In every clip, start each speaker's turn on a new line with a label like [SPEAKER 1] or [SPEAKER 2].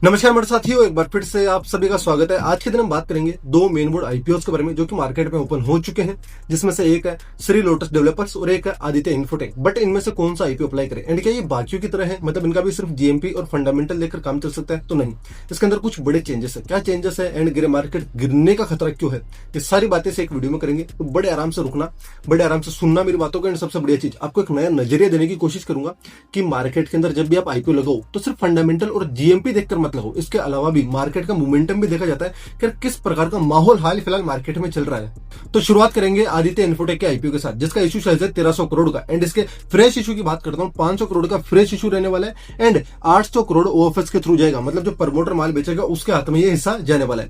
[SPEAKER 1] नमस्कार मेरे साथियों, एक बार फिर से आप सभी का स्वागत है। आज के दिन हम बात करेंगे दो मेन बोर्ड आईपीओस के बारे में जो कि मार्केट में ओपन हो चुके हैं, जिसमें से एक है श्री लोटस डेवलपर्स और एक है आदित्य इन्फोटेक। बट इनमें से कौन सा आईपीओ अप्लाई करें एंड क्या ये बाकियों की तरह है, मतलब इनका भी सिर्फ जीएमपी और फंडामेंटल लेकर काम चल सकता है? तो नहीं, इसके अंदर कुछ बड़े चेंजेस है। क्या चेंजेस है एंड ग्रे मार्केट गिरने का खतरा क्यों है, ये सारी बातें से एक वीडियो में करेंगे। तो बड़े आराम से रुकना, बड़े आराम से सुनना मेरी बातों को। एंड सबसे बढ़िया चीज, आपको एक नया नजरिया देने की कोशिश करूंगा कि मार्केट के अंदर जब भी आप आईपीओ लगाओ तो सिर्फ फंडामेंटल और जीएमपी देखकर मत लगाओ, इसके अलावा भी मार्केट का मोमेंटम भी देखा जाता है कि किस प्रकार का माहौल हाल फिलहाल मार्केट में चल रहा है। तो शुरुआत करेंगे आदित्य इन्फोटेक के आईपीओ के साथ, जिसका इशू साइज है 1300 करोड़ का। एंड इसके फ्रेश इशू की बात करता हूं, 500 करोड़ का फ्रेश इशू रहने वाला है एंड 800 करोड़ ओएफएस के थ्रू जाएगा, मतलब जो प्रमोटर माल बेचेगा उसके हाथ में ये हिस्सा जाने वाला है।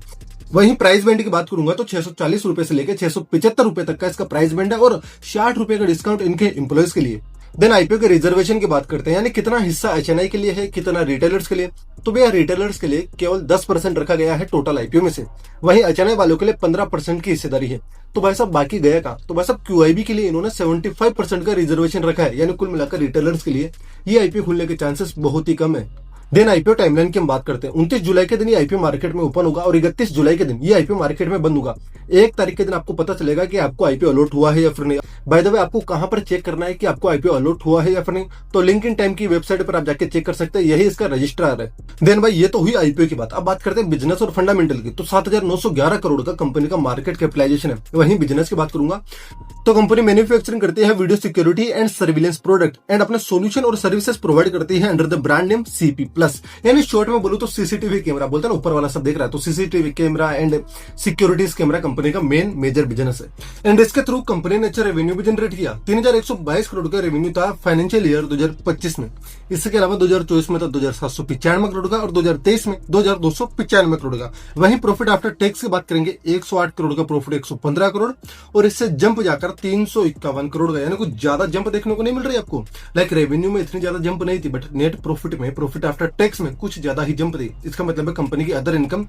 [SPEAKER 1] वहीं प्राइस बैंड की बात करूंगा तो 640 रुपए से लेकर 675 रुपए तक का इसका प्राइस बैंड है और 60 रुपए का डिस्काउंट इनके एम्प्लॉयज के लिए। देन आईपीओ के रिजर्वेशन की बात करते हैं, यानी कितना हिस्सा एचएनआई के लिए है, कितना रिटेलर्स के लिए। तो भैया रिटेलर्स के लिए केवल 10% रखा गया है टोटल आईपीओ में से, वहीं एचएनआई वालों के लिए 15% की हिस्सेदारी है। तो भाई साहब बाकी गया कहां? तो भाई साहब क्यूआईबी के लिए इन्होंने 75% का रिजर्वेशन रखा है, यानी कुल मिलाकर रिटेलर्स के लिए ये आईपीओ खुलने के चांसेस बहुत ही कम है। देन आईपीओ टाइमलाइन की हम बात करते हैं, 29 जुलाई के दिन ये आईपीओ मार्केट में ओपन होगा और 31 जुलाई के दिन ये आईपीओ मार्केट में बंद होगा। 1 तारीख के दिन आपको पता चलेगा कि आपको आईपीओ अलॉट हुआ है या फिर नहीं। बाय द वे, आपको कहां पर चेक करना है कि आपको आईपीओ अलॉट हुआ है या फिर नहीं? तो लिंक इन टाइम की वेबसाइट पर आप जाके चेक कर सकते हैं, यही इसका रजिस्ट्रार है। देन भाई ये तो हुई आईपीओ की बात। अब बात करते हैं बिजनेस और फंडामेंटल की। तो 7,911 करोड़ का कंपनी का मार्केट कैपिटलाइजेशन है। वहीं बिजनेस की बात करूंगा तो कंपनी मैन्युफैक्चरिंग करती है video security and surveillance product and अपने सॉल्यूशन और सर्विसेज प्रोवाइड करती है under the brand name CP plus, यानी शॉर्ट में बोलूं तो सीसीटीवी कैमरा बोलते हैं ना, ऊपर वाला सब देख रहा है, तो CCTV camera and securities camera company का मेन मेजर बिजनेस है। एंड इसके थ्रू कंपनी ने अच्छा रेवेन्यू भी जनरेट किया। 3,122 करोड़ का रेवेन्यू था फाइनेंशियल ईयर 2025 में। इसके अलावा 2024 में था 2,795 करोड़ का और 2023 में 2,295 करोड़ का। वहीं प्रॉफिट आफ्टर टैक्स की बात करेंगे, 108 करोड़ का प्रॉफिट 115 करोड़ और इससे जंप जाकर 351 करोड़ का, यानी कुछ ज्यादा जंप देखने को नहीं मिल रही आपको। लाइक रेवेन्यू में इतनी ज्यादा जंप नहीं थी, बट नेट प्रॉफिट में, प्रॉफिट आफ्टर टैक्स में कुछ ज्यादा ही जंप थी। इसका मतलब है कंपनी की अदर इनकम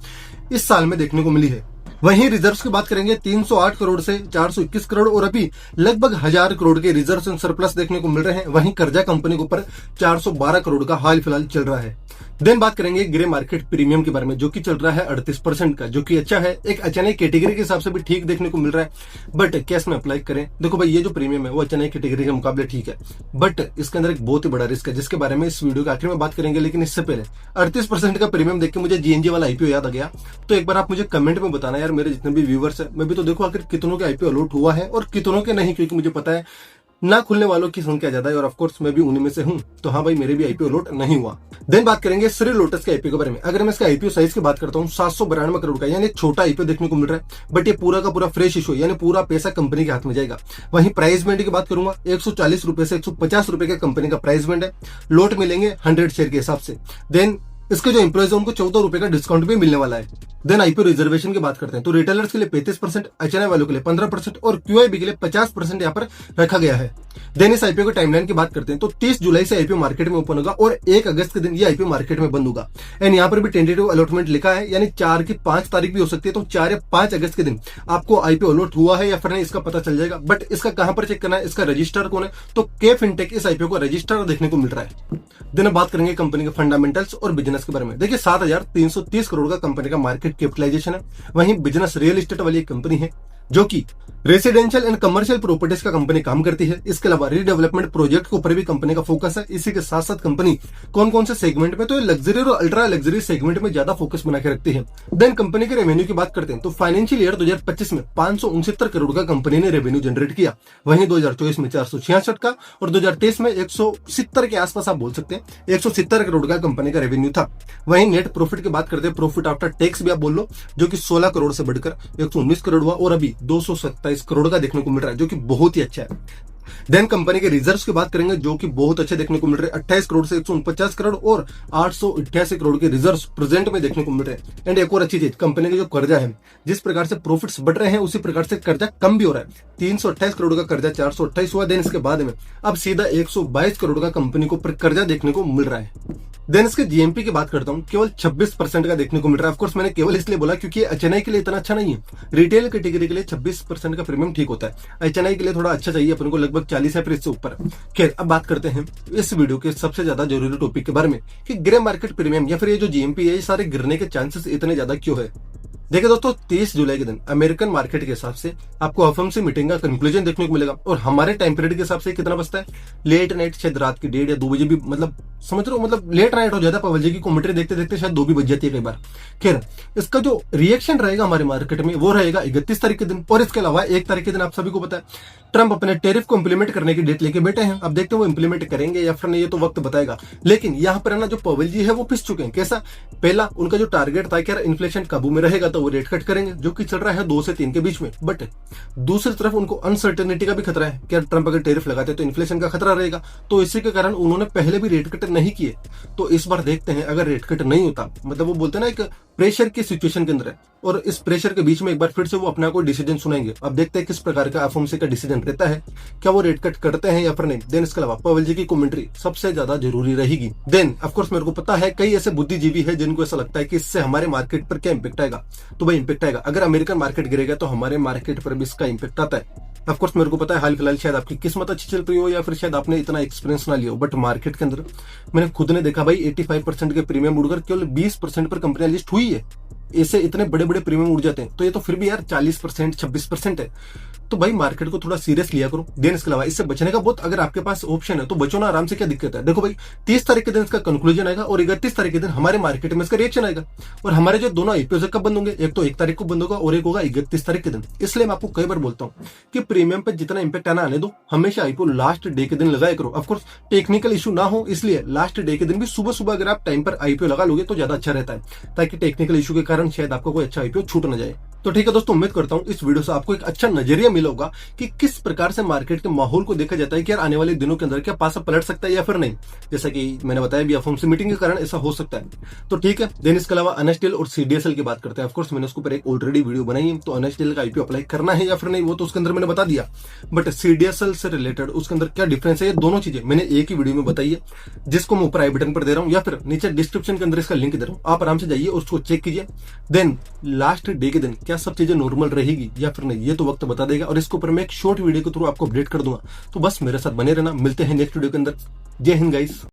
[SPEAKER 1] इस साल में देखने को मिली है। वहीं रिजर्व्स की बात करेंगे, 308 करोड़ से 421 करोड़ और अभी लगभग 1000 करोड़ के रिजर्व्स एंड सरप्लस देखने को मिल रहे हैं। वहीं कर्जा कंपनी के ऊपर 412 करोड़ का हाल फिलहाल चल रहा है। देन बात करेंगे ग्रे मार्केट प्रीमियम के बारे में, जो कि चल रहा है 38% का, जो कि अच्छा है। एक एचएनआई कैटेगरी के हिसाब से भी ठीक देखने को मिल रहा है, बट कैश में अप्लाई करें। देखो भाई, ये जो प्रीमियम है वो एचएनआई कैटेगरी के मुकाबले ठीक है, बट इसके अंदर एक बहुत ही बड़ा रिस्क है, जिसके बारे में इस वीडियो के आखिर में बात करेंगे। लेकिन इससे पहले 38% का प्रीमियम देख के मुझे जीएनजी वाला आईपीओ याद आ गया। तो एक बार आप मुझे कमेंट में बताना यार, मेरे जितने भी व्यूवर्स है, मैं भी तो देखो आखिर कितनों के आईपीओ अलॉट हुआ है और कितनों के नहीं, क्योंकि मुझे पता है ना खुलने वालों की संख्या ज्यादा है और ऑफकोर्स मैं भी उन्हीं में से हूं। तो हाँ भाई, मेरे भी आईपीओ अलॉट नहीं हुआ। देन बात करेंगे श्री लोटस के आईपीओ के बारे में। अगर मैं इसका आईपीओ साइज की बात करता हूँ, 792 करोड़ का, यानी छोटा आईपीओ देखने को मिल रहा है, बट ये पूरा का पूरा फ्रेश इशू, यानी पूरा पैसा कंपनी के हाथ में जाएगा। वहीं प्राइस बैंड की बात करूंगा, 140 रुपए से 150 रुपए का कंपनी का प्राइस बैंड है। लोट मिलेंगे 100 शेयर के हिसाब से। देन इसके जो एम्प्लॉयज है उनको 14 रुपए का डिस्काउंट भी मिलने वाला है। देन आईपीओ रिजर्वेशन की बात करते हैं तो रिटेलर्स के लिए 35%, एचएनआई वालों के लिए 15% और क्यूआईबी के लिए 50% यहाँ पर रखा गया है। देन इस आईपीओ के टाइमलाइन की बात करते हैं तो 30 जुलाई से आईपीओ मार्केट में ओपन होगा और 1 अगस्त के दिन ये आईपीओ मार्केट में बंद होगा। एंड यहाँ पर भी टेंटेटिव अलॉटमेंट लिखा है, यानी 4 की 5 तारीख भी हो सकती है। तो 4 या 5 अगस्त के दिन आपको आईपीओ अलॉट हुआ है या फिर नहीं, इसका पता चल जाएगा। बट इसका कहां पर चेक करना है, इसका रजिस्ट्रार कौन है? तो के फिनटेक इस आईपीओ को रजिस्ट्रार देखने को मिल रहा है। देन बात करेंगे कंपनी के फंडामेंटल्स और बिजनेस के बारे में। देखिए 7,330 करोड़ का कंपनी का मार्केट कैपिटलाइजेशन है। वहीं बिजनेस रियल एस्टेट वाली एक कंपनी है जो कि रेसिडेंशियल एंड कमर्शियल प्रॉपर्टीज का कंपनी काम करती है। इसके अलावा रीडेवलपमेंट प्रोजेक्ट के ऊपर भी कंपनी का फोकस है। इसी के साथ साथ कंपनी कौन कौन से सेगमेंट में, तो ये लग्जरी और अल्ट्रा लग्जरी सेगमेंट में ज्यादा फोकस बना के रखती है। देन कंपनी के रेवेन्यू की बात करते हैं तो फाइनेंशियल ईयर 2025 में 569 करोड़ का कंपनी ने रेवेन्यू जनरेट किया। वहीं 2024 में 466 का और 2023 में 170 के आसपास आप बोल सकते हैं 170 करोड़ का कंपनी का रेवेन्यू था। वहीं नेट प्रॉफिट की बात करते हैं, प्रॉफिट आफ्टर टैक्स भी आप बोल लो, जो कि 16 करोड़ से बढ़कर 119 करोड़ हुआ और अभी 227 करोड़ का देखने को मिल रहा है, जो कि बहुत ही अच्छा है। देन कंपनी के रिजर्व्स की बात करेंगे, जो कि बहुत अच्छे देखने को मिल रहे हैं। 28 करोड़ से 149 करोड़ और 888 करोड़ के रिजर्व्स प्रेजेंट में देखने को मिल रहे हैं। एंड एक और अच्छी चीज, कंपनी का जो कर्जा है, जिस प्रकार से प्रॉफिट्स बढ़ रहे हैं उसी प्रकार से कर्जा कम भी हो रहा है। 328 करोड़ का कर्जा 428 हुआ। देन इसके बाद में अब सीधा 122 करोड़ का कंपनी को कर्जा देखने को मिल रहा है। देन इसके जीएमपी की बात करता हूँ, केवल 26% का देखने को मिल रहा है। ऑफकोर्स मैंने केवल इसलिए बोला क्योंकि एचएनआई के लिए इतना अच्छा नहीं है। रिटेल कैटेगरी के लिए 26% का प्रीमियम ठीक होता है, एचएनआई के लिए थोड़ा अच्छा चाहिए अपन को, लगभग 40 या फिर इससे ऊपर। खैर, अब बात करते हैं इस वीडियो के सबसे ज्यादा जरूरी टॉपिक के बारे में कि ग्रे मार्केट प्रीमियम या फिर ये जो जीएमपी है, ये सारे गिरने के चांसेस इतने ज्यादा क्यों है। देखिए दोस्तों, 30 जुलाई के दिन अमेरिकन मार्केट के हिसाब से आपको एफओएमसी मीटिंग का कंक्लूजन देखने को मिलेगा, और हमारे टाइम पीरियड के हिसाब से कितना बचता है, लेट नाइट, शायद रात की 1:30 या 2 बजे भी, मतलब समझ रहे हो, मतलब लेट नाइट हो जाता है। पवल जी की कमेंट्री देखते देखते शायद 2 भी बज जाती है कई बार। खैर, इसका जो रिएक्शन रहेगा हमारे मार्केट में वो रहेगा 31 तारीख के दिन, और इसके अलावा 1 तारीख के दिन आप सभी को पता है ट्रंप अपने टेरिफ को इंप्लीमेंट करने की डेट लेके बैठे हैं। अब देखते हैं वो इंप्लीमेंट करेंगे या फिर नहीं, ये तो वक्त बताएगा। लेकिन यहाँ पर है ना, जो पवल जी है वो पिस चुके हैं। कैसा? पहला उनका जो टारगेट था कि यार इन्फ्लेशन काबू में रहेगा तो वो रेट कट करेंगे, जो कि चल रहा है 2 से 3 के बीच में। बट दूसरी तरफ उनको अनसर्टेनिटी का भी खतरा है कि ट्रंप अगर टेरिफ लगाते तो इन्फ्लेशन का खतरा रहेगा, तो इसी के कारण उन्होंने पहले भी रेट कट नहीं किए। तो इस बार देखते हैं, अगर रेट कट नहीं होता, मतलब वो बोलते हैं ना एक प्रेशर की सिचुएशन के अंदर है, और इस प्रेशर के बीच में एक बार फिर से वो अपना कोई डिसीजन सुनाएंगे। अब देखते हैं किस प्रकार का एफओएमसी का डिसीजन रहता है, क्या वो रेट कट करते हैं या फिर नहीं। देन इसके अलावा पवल जी की कमेंट्री सबसे ज्यादा जरूरी रहेगी। देन ऑफकोर्स मेरे को पता है कई ऐसे बुद्धिजीवी है जिनको ऐसा लगता है कि इससे हमारे मार्केट पर क्या इंपैक्ट आएगा। तो भाई इंपैक्ट आएगा, अगर अमेरिकन मार्केट गिरेगा तो हमारे मार्केट पर भी इसका इंपैक्ट आता है। ऑफकोर्स मेरे को पता है हाल फिलहाल शायद आपकी किस्मत अच्छी चल रही हो या फिर शायद आपने इतना एक्सपीरियंस ना लिया हो, बट मार्केट के अंदर मैंने खुद ने देखा भाई 85% के प्रीमियम उड़कर केवल 20% पर कंपनियां लिस्ट हुई है। ऐसे इतने बड़े बड़े प्रीमियम उड़ जाते हैं, तो ये तो फिर भी यार 40% 26% है। तो भाई मार्केट को थोड़ा सीरियस लिया करो। देन इसके अलावा इससे बचने का बहुत, अगर आपके पास ऑप्शन है तो बचो ना आराम से, क्या दिक्कत है। देखो भाई 30 तारीख के दिन इसका कंक्लूजन आएगा और 31 तारीख के दिन हमारे मार्केट में इसका रिएक्शन आएगा, और हमारे जो दोनों आईपीओ कब बंद होंगे, एक तो 1 तारीख को बंद होगा और एक होगा 31 तारीख के दिन। इसलिए मैं आपको कई बार बोलता हूँ कि प्रीमियम पे जितना इंपैक्ट आना आने दो, हमेशा आईपीओ लास्ट डे के दिन लगाया करो। ऑफकोर्स टेक्निकल इशू ना हो, इसलिए लास्ट डे के दिन भी सुबह सुबह अगर आप टाइम पर आईपीओ लगा लोगे तो ज्यादा अच्छा रहता है, ताकि टेक्निकल इशू के कारण शायद आपको कोई अच्छा आईपीओ छूट न जाए। तो ठीक है दोस्तों, उम्मीद करता हूं इस वीडियो से आपको एक अच्छा नजरिया मिला होगा कि किस प्रकार से मार्केट के माहौल को देखा जाता है कि यार आने वाले दिनों के अंदर क्या पासा पलट सकता है या फिर नहीं। जैसा कि मैंने बताया भी एफओएमसी मीटिंग के कारण ऐसा हो सकता है। तो ठीक है, देन इसके अलावा एनएसडीएल और सीडीएसएल की बात करते हैं। ऑफकोर्स मैंने उसके ऊपर एक ऑलरेडी वीडियो बनाई है, तो एनएसडीएल का आईपीओ अप्लाई करना है या फिर नहीं वो तो उसके अंदर मैंने बता दिया, बट सीडीएसएल से रिलेटेड उसके अंदर क्या डिफरेंस है, ये दोनों चीजें मैंने एक ही वीडियो में बताई है, जिसको मैं ऊपर आई बटन पर दे रहा हूँ या फिर नीचे डिस्क्रिप्शन के अंदर इसका लिंक दे रहा हूँ। आप आराम से जाइए और उसको चेक कीजिए। देन लास्ट डे के दिन क्या सब चीजें नॉर्मल रहेगी या फिर नहीं, ये तो वक्त बता देगा, और इसके ऊपर मैं एक शॉर्ट वीडियो के थ्रू आपको अपडेट कर दूंगा। तो बस मेरे साथ बने रहना, मिलते हैं नेक्स्ट वीडियो के अंदर। जय हिंद गाइस।